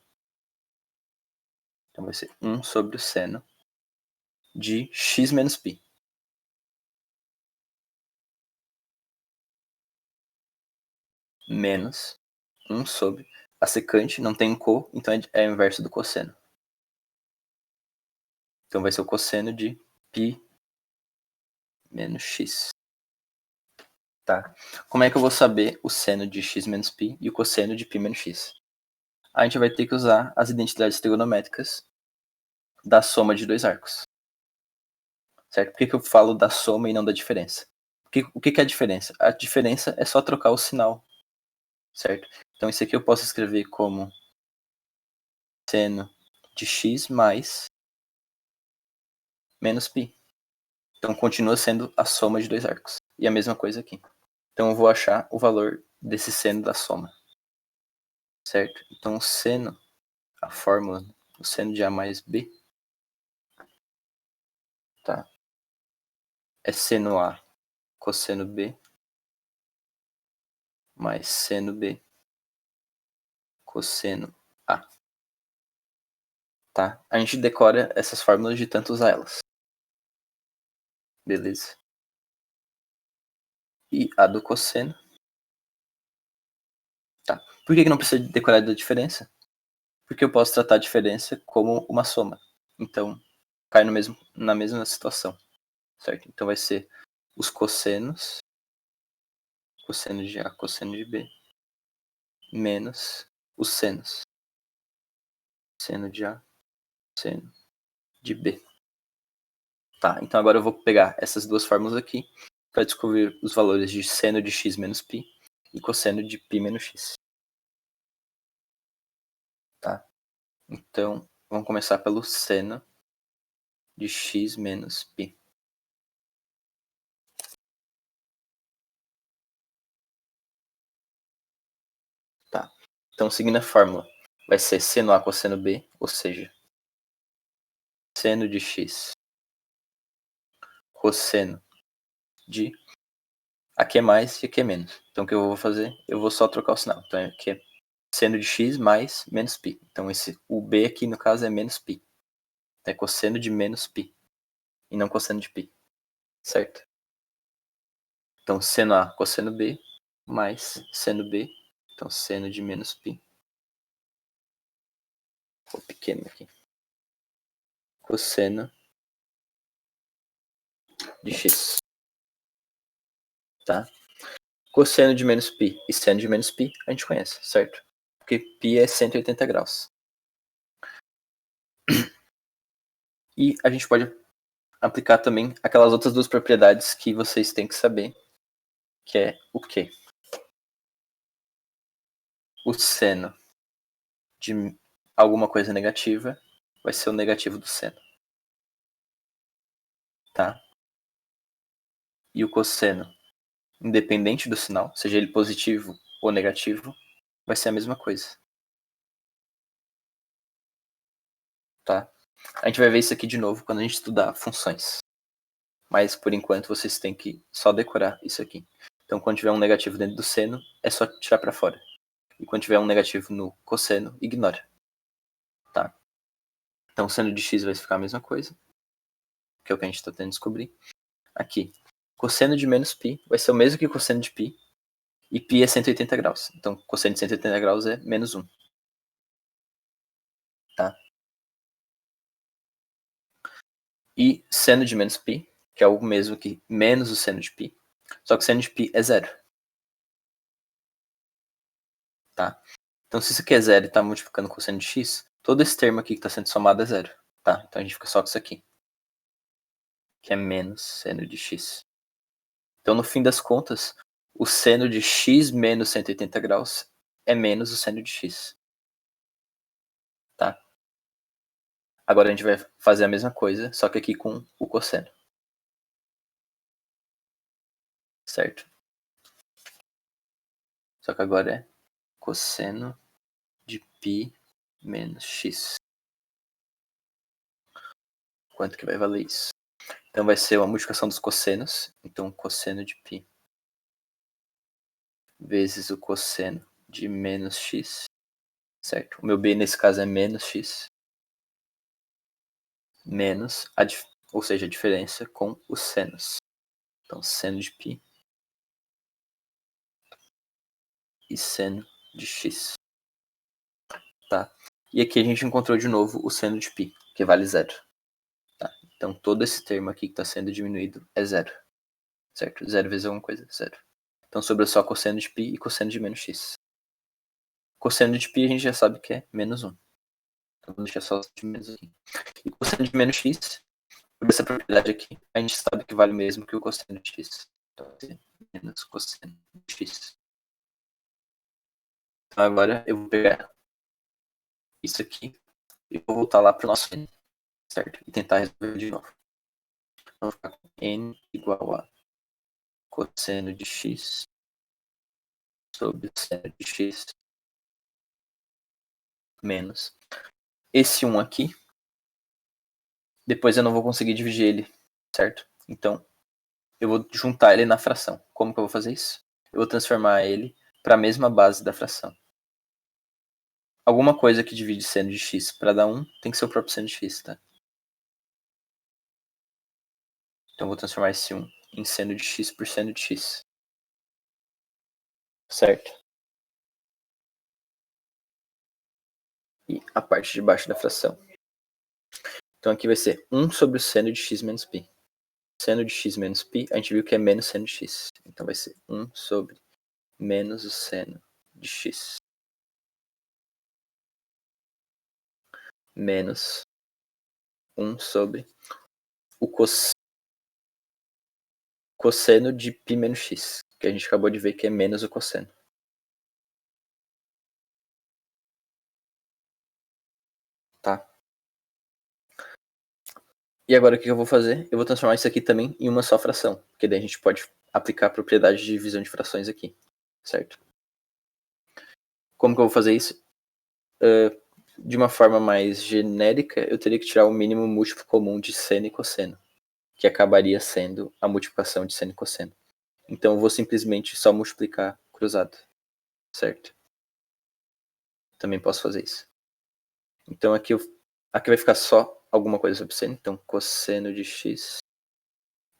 Então vai ser 1 sobre o seno de x menos π. Menos 1 sobre a secante, não tem co, então é o inverso do cosseno. Então vai ser o cosseno de π menos x. Tá? Como é que eu vou saber o seno de x menos π e o cosseno de π menos x? A gente vai ter que usar as identidades trigonométricas da soma de dois arcos. Certo? Por que eu falo da soma e não da diferença? O que é a diferença? A diferença é só trocar o sinal. Certo? Então isso aqui eu posso escrever como seno de x mais menos π. Então continua sendo a soma de dois arcos. E a mesma coisa aqui. Então eu vou achar o valor desse seno da soma. Certo? Então o seno, a fórmula, o seno de A mais B, tá? É seno A cosseno B mais seno B cosseno A. Tá? A gente decora essas fórmulas de tanto usar elas. Beleza? E a do cosseno. Tá. Por que não precisa decorar da diferença? Porque eu posso tratar a diferença como uma soma. Então, cai na mesma situação. Certo? Então vai ser os cossenos, cosseno de A, cosseno de B, menos os senos. Seno de A, seno de B. Tá, então agora eu vou pegar essas duas fórmulas aqui para descobrir os valores de seno de x menos π e cosseno de π menos x. Tá? Então, vamos começar pelo seno de x menos π. Tá. Então, seguindo a fórmula, vai ser seno A cosseno B, ou seja, seno de x cosseno de... Aqui é mais e aqui é menos. Então, o que eu vou fazer? Eu vou só trocar o sinal. Então, aqui é seno de x mais menos π. Então, o B aqui, no caso, é menos π. É cosseno de menos π. E não cosseno de π. Certo? Então, seno A cosseno B mais seno B. Então, seno de menos π. Vou pequeno aqui. Cosseno de x. Tá? Cosseno de menos π e seno de menos π a gente conhece, certo? Porque π é 180 graus. E a gente pode aplicar também aquelas outras duas propriedades que vocês têm que saber, que é o quê? O seno de alguma coisa negativa vai ser o negativo do seno. Tá? E o cosseno, independente do sinal, seja ele positivo ou negativo, vai ser a mesma coisa. Tá? A gente vai ver isso aqui de novo quando a gente estudar funções. Mas por enquanto vocês têm que só decorar isso aqui. Então quando tiver um negativo dentro do seno, é só tirar para fora. E quando tiver um negativo no cosseno, ignora. Tá? Então o seno de x vai ficar a mesma coisa, que é o que a gente está tentando descobrir. Aqui, cosseno de menos π vai ser o mesmo que cosseno de π. E π é 180 graus. Então cosseno de 180 graus é menos 1. Tá? E seno de menos π, que é o mesmo que menos o seno de π. Só que o seno de π é zero. Tá? Então se isso aqui é zero e está multiplicando com o seno de x, todo esse termo aqui que está sendo somado é zero. Tá? Então a gente fica só com isso aqui, que é menos seno de x. Então no fim das contas, o seno de x menos 180 graus é menos o seno de x. Tá? Agora a gente vai fazer a mesma coisa, só que aqui com o cosseno. Certo? Só que agora é cosseno de π menos x. Quanto que vai valer isso? Então vai ser uma multiplicação dos cossenos. Então cosseno de π vezes o cosseno de menos x. Certo? O meu b nesse caso é menos x. Menos, ou seja, a diferença com os senos. Então seno de π e seno de x. Tá? E aqui a gente encontrou de novo o seno de π, que vale zero. Tá? Então todo esse termo aqui que está sendo diminuído é zero. Certo? Zero vezes alguma coisa, zero. Então sobrou só cosseno de π e cosseno de menos x. Cosseno de π a gente já sabe que é menos 1. Então vou deixar só de menos aqui. E cosseno de menos x, por essa propriedade aqui, a gente sabe que vale o mesmo que o cosseno de x. Então vai ser menos cosseno de x. Então agora eu vou pegar isso aqui E vou voltar lá pro nosso n, certo? E tentar resolver de novo. Então, vou ficar com n igual a cosseno de x sobre seno de x menos esse 1 aqui. Depois eu não vou conseguir dividir ele, certo? Então, eu vou juntar ele na fração. Como que eu vou fazer isso? Eu vou transformar ele para a mesma base da fração. Alguma coisa que divide seno de x para dar 1 tem que ser o próprio seno de x, tá? Então eu vou transformar esse 1 em seno de x por seno de x. Certo? E a parte de baixo da fração. Então aqui vai ser 1 sobre o seno de x menos π. Seno de x menos π, a gente viu que é menos seno de x. Então vai ser 1 sobre menos o seno de x. Menos 1 sobre o cosseno de π menos x. Que a gente acabou de ver que é menos o cosseno. Tá? E agora o que eu vou fazer? Eu vou transformar isso aqui também em uma só fração. Porque daí a gente pode aplicar a propriedade de divisão de frações aqui. Certo? Como que eu vou fazer isso? De uma forma mais genérica, eu teria que tirar o mínimo múltiplo comum de seno e cosseno, que acabaria sendo a multiplicação de seno e cosseno. Então eu vou simplesmente só multiplicar cruzado, certo? Também posso fazer isso. Então aqui vai ficar só alguma coisa sobre seno, então cosseno de x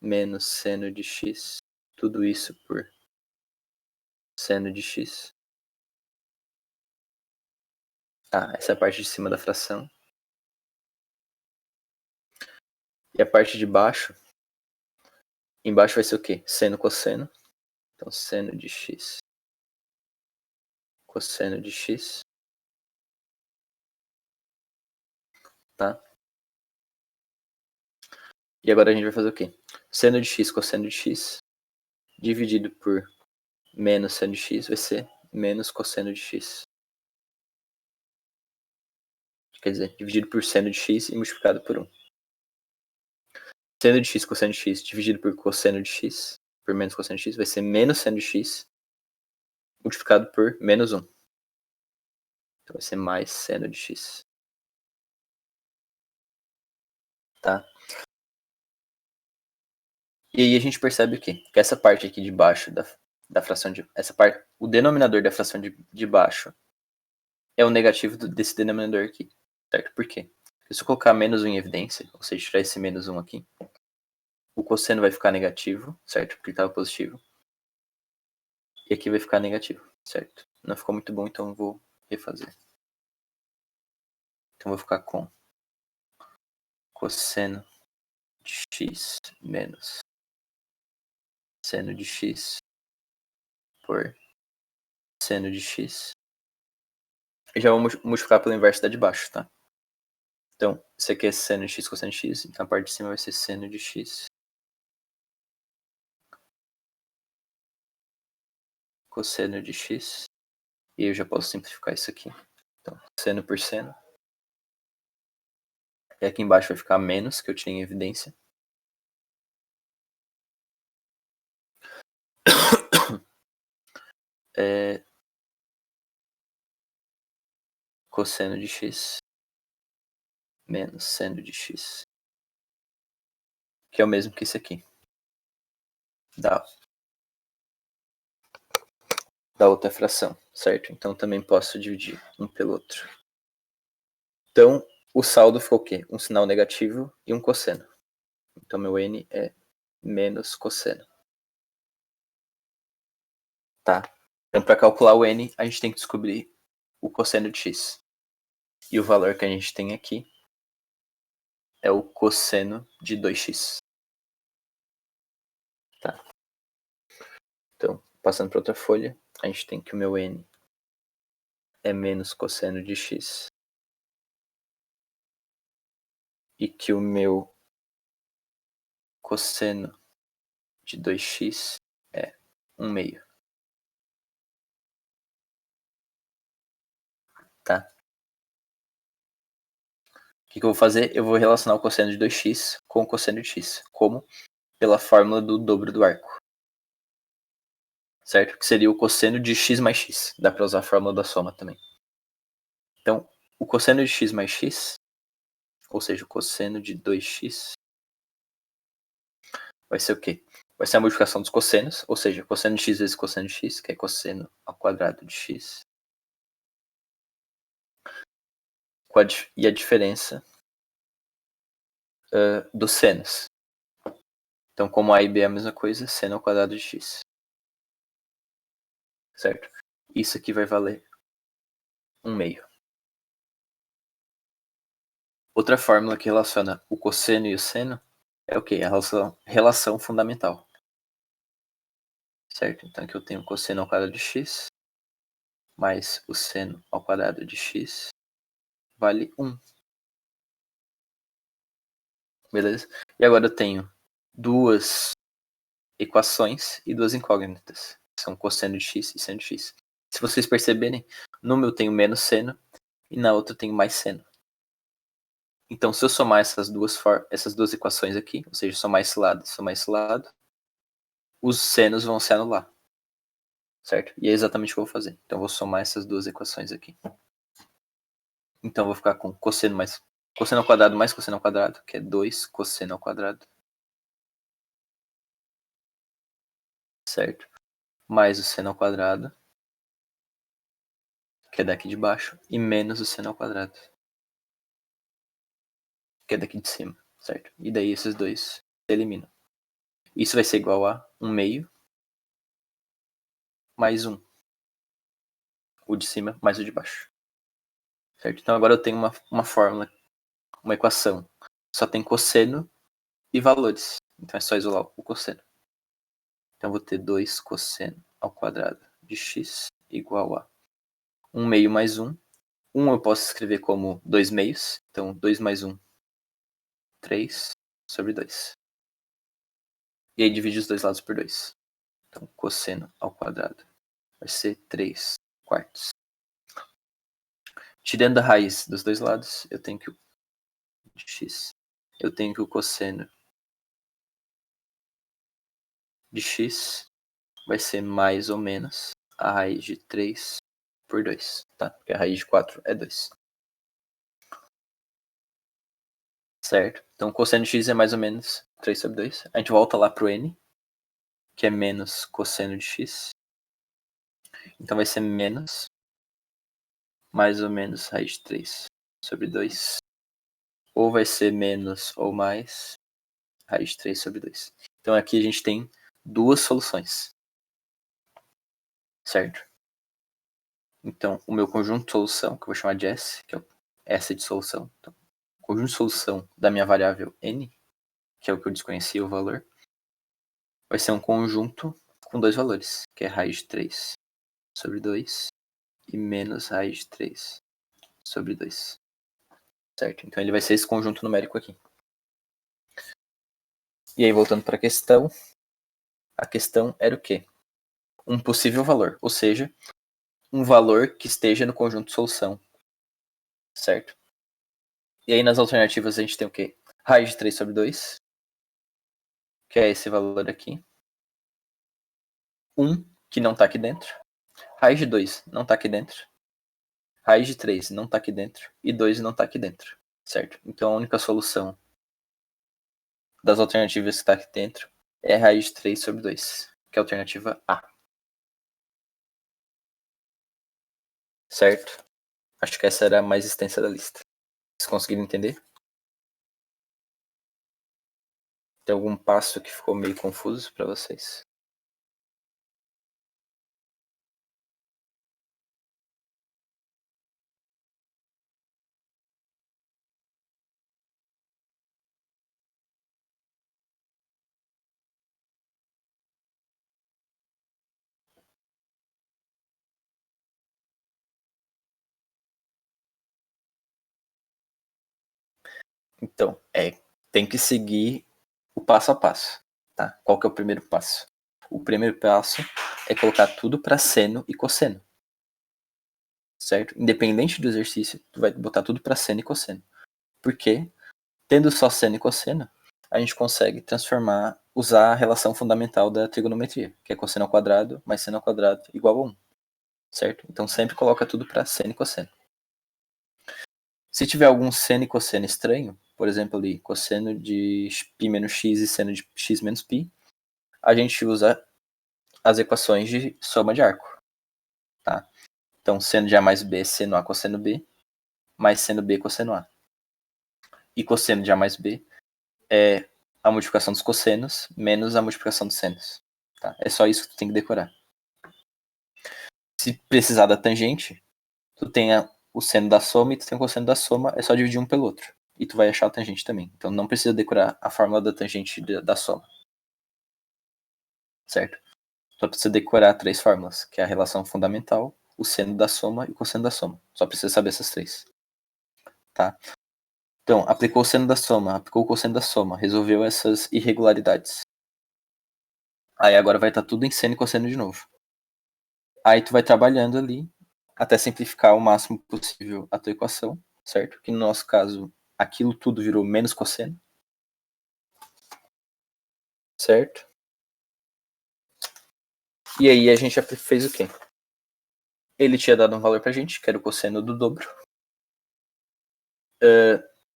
menos seno de x, tudo isso por seno de x. Essa é a parte de cima da fração. E a parte de baixo, embaixo vai ser o quê? Seno, cosseno. Então seno de x, cosseno de x. Tá? E agora a gente vai fazer o quê? Seno de x, cosseno de x, dividido por menos seno de x, vai ser menos cosseno de x. Quer dizer, dividido por seno de x e multiplicado por 1. Seno de x, cosseno de x, dividido por cosseno de x, por menos cosseno de x, vai ser menos seno de x, multiplicado por menos 1. Então vai ser mais seno de x. Tá? E aí a gente percebe o quê? Que essa parte aqui de baixo da fração de... Essa parte, o denominador da fração de baixo é o negativo desse denominador aqui. Certo? Por quê? Se eu colocar menos 1 em evidência, ou seja, tirar esse menos 1 aqui, o cosseno vai ficar negativo, certo? Porque estava positivo. E aqui vai ficar negativo, certo? Não ficou muito bom, então eu vou refazer. Então eu vou ficar com cosseno de x menos seno de x por seno de x. Eu já vou multiplicar pelo inverso da de baixo, tá? Então, isso aqui é seno de x cosseno de x, então a parte de cima vai ser seno de x cosseno de x. E eu já posso simplificar isso aqui. Então, seno por seno. E aqui embaixo vai ficar menos, que eu tinha em evidência. Cosseno de x menos seno de x. Que é o mesmo que isso aqui. Da outra fração, certo? Então também posso dividir um pelo outro. Então, o saldo ficou o quê? Um sinal negativo e um cosseno. Então meu n é menos cosseno. Tá? Então para calcular o n, a gente tem que descobrir o cosseno de x. E o valor que a gente tem aqui é o cosseno de 2x. Tá? Então, passando para outra folha, a gente tem que o meu n é menos cosseno de x. E que o meu cosseno de 2x é 1/2. Tá? que eu vou fazer? Eu vou relacionar o cosseno de 2x com o cosseno de x. Como? Pela fórmula do dobro do arco. Certo? Que seria o cosseno de x mais x. Dá para usar a fórmula da soma também. Então, o cosseno de x mais x, ou seja, o cosseno de 2x, vai ser o quê? Vai ser a multiplicação dos cossenos, ou seja, cosseno de x vezes cosseno de x, que é cosseno ao quadrado de x. E a diferença dos senos. Então, como A e B é a mesma coisa, seno ao quadrado de x. Certo? Isso aqui vai valer 1/2. Outra fórmula que relaciona o cosseno e o seno é o quê? A relação fundamental. Certo? Então aqui eu tenho o cosseno ao quadrado de x mais o seno ao quadrado de x vale 1. Beleza? E agora eu tenho duas equações e duas incógnitas. São cosseno de x e seno de x. Se vocês perceberem, numa eu tenho menos seno e na outra eu tenho mais seno. Então, se eu somar essas duas equações aqui, ou seja, somar esse lado, os senos vão se anular. Certo? E é exatamente o que eu vou fazer. Então, eu vou somar essas duas equações aqui. Então, eu vou ficar com cosseno ao quadrado mais cosseno ao quadrado, que é 2 cosseno ao quadrado. Certo? Mais o seno ao quadrado, que é daqui de baixo, e menos o seno ao quadrado, que é daqui de cima, certo? E daí esses dois se eliminam. Isso vai ser igual a 1/2 mais 1. O de cima mais o de baixo. Certo? Então agora eu tenho uma fórmula, uma equação. Só tem cosseno e valores. Então é só isolar o cosseno. Então eu vou ter 2 cosseno ao quadrado de x igual a 1/2 mais 1. 1 eu posso escrever como 2/2. Então 2 mais 1, 3 sobre 2. E aí divide os dois lados por 2. Então cosseno ao quadrado vai ser 3 quartos. Tirando a raiz dos dois lados, eu tenho que de x. Eu tenho que o cosseno de x vai ser mais ou menos a raiz de 3 por 2, tá? Porque a raiz de 4 é 2. Certo? Então, o cosseno de x é mais ou menos 3 sobre 2. A gente volta lá pro n, que é menos cosseno de x. Então, vai ser menos mais ou menos raiz de 3 sobre 2. Ou vai ser menos ou mais raiz de 3 sobre 2. Então, aqui a gente tem duas soluções. Certo? Então, o meu conjunto de solução, que eu vou chamar de S, que é S de solução. Então, o conjunto de solução da minha variável n, que é o que eu desconhecia o valor, vai ser um conjunto com dois valores, que é raiz de 3 sobre 2 e menos raiz de 3 sobre 2. Certo? Então, ele vai ser esse conjunto numérico aqui. E aí, voltando para a questão era o quê? Um possível valor, ou seja, um valor que esteja no conjunto de solução. Certo? E aí, nas alternativas, a gente tem o quê? Raiz de 3 sobre 2, que é esse valor aqui. 1, que não está aqui dentro. Raiz de 2 não está aqui dentro. Raiz de 3 não está aqui dentro. E 2 não está aqui dentro. Certo? Então, a única solução das alternativas que está aqui dentro é raiz de 3 sobre 2, que é a alternativa A. Certo? Acho que essa era a mais extensa da lista. Vocês conseguiram entender? Tem algum passo que ficou meio confuso para vocês? Então, tem que seguir o passo a passo. Tá? Qual que é o primeiro passo? O primeiro passo é colocar tudo para seno e cosseno. Certo? Independente do exercício, tu vai botar tudo para seno e cosseno. Porque, tendo só seno e cosseno, a gente consegue usar a relação fundamental da trigonometria, que é cosseno ao quadrado mais seno ao quadrado igual a 1. Certo? Então sempre coloca tudo para seno e cosseno. Se tiver algum seno e cosseno estranho, por exemplo ali, cosseno de π menos x e seno de x menos π, a gente usa as equações de soma de arco. Tá? Então seno de A mais B, seno A cosseno B, mais seno B cosseno A. E cosseno de A mais B é a multiplicação dos cossenos menos a multiplicação dos senos. Tá? É só isso que tu tem que decorar. Se precisar da tangente, tu tem o seno da soma e tu tem o cosseno da soma, é só dividir um pelo outro. E tu vai achar a tangente também. Então não precisa decorar a fórmula da tangente da soma. Certo? Só precisa decorar 3 fórmulas, que é a relação fundamental, o seno da soma e o cosseno da soma. Só precisa saber essas 3. Tá? Então, aplicou o seno da soma, aplicou o cosseno da soma, resolveu essas irregularidades. Aí agora vai estar tudo em seno e cosseno de novo. Aí tu vai trabalhando ali até simplificar o máximo possível a tua equação, certo? Que no nosso caso, aquilo tudo virou menos cosseno. Certo? E aí a gente já fez o quê? Ele tinha dado um valor pra gente, que era o cosseno do dobro.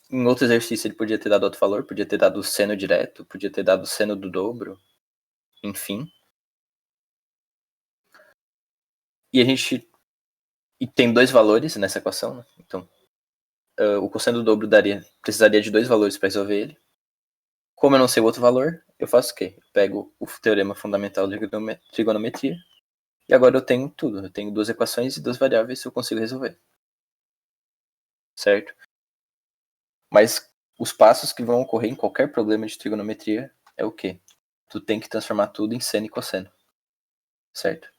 Em outro exercício ele podia ter dado outro valor, podia ter dado o seno direto, podia ter dado o seno do dobro, enfim. E a gente tem 2 valores nessa equação, né? Então o cosseno do dobro precisaria de 2 valores para resolver ele. Como eu não sei o outro valor, eu faço o quê? Eu pego o teorema fundamental de trigonometria e agora eu tenho tudo. Eu tenho 2 equações e 2 variáveis que eu consigo resolver. Certo? Mas os passos que vão ocorrer em qualquer problema de trigonometria é o quê? Tu tem que transformar tudo em seno e cosseno. Certo?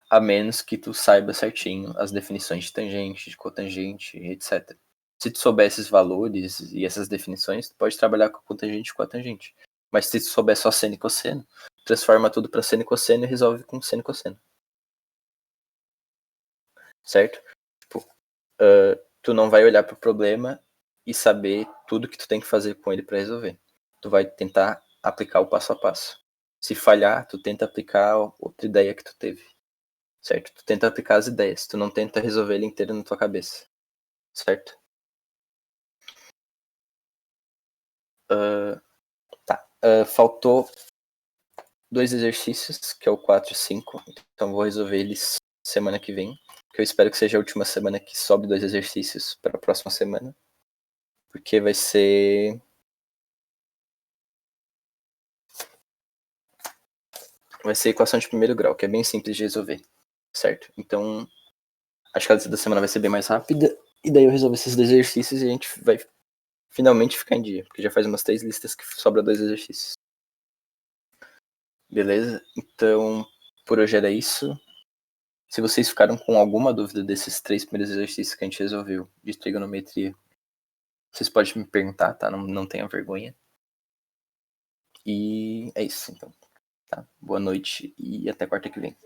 A menos que tu saiba certinho as definições de tangente, de cotangente, etc. Se tu souber esses valores e essas definições, tu pode trabalhar com a cotangente e com a tangente. Mas se tu souber só seno e cosseno, transforma tudo para seno e cosseno e resolve com seno e cosseno. Certo? Tipo, tu não vai olhar para o problema e saber tudo que tu tem que fazer com ele para resolver. Tu vai tentar aplicar o passo a passo. Se falhar, tu tenta aplicar outra ideia que tu teve. Certo? Tu tenta aplicar as ideias. Tu não tenta resolver ele inteiro na tua cabeça. Certo? Tá. Faltou 2 exercícios, que é o 4 e 5. Então vou resolver eles semana que vem. Que eu espero que seja a última semana que sobe 2 exercícios para a próxima semana. Porque vai ser equação de primeiro grau, que é bem simples de resolver. Certo? Então, acho que a lista da semana vai ser bem mais rápida. E daí eu resolvo esses 2 exercícios e a gente vai finalmente ficar em dia. Porque já faz umas 3 listas que sobra 2 exercícios. Beleza? Então, por hoje era isso. Se vocês ficaram com alguma dúvida desses 3 primeiros exercícios que a gente resolveu de trigonometria, vocês podem me perguntar, tá? Não tenham vergonha. E é isso, então. Tá? Boa noite e até quarta que vem.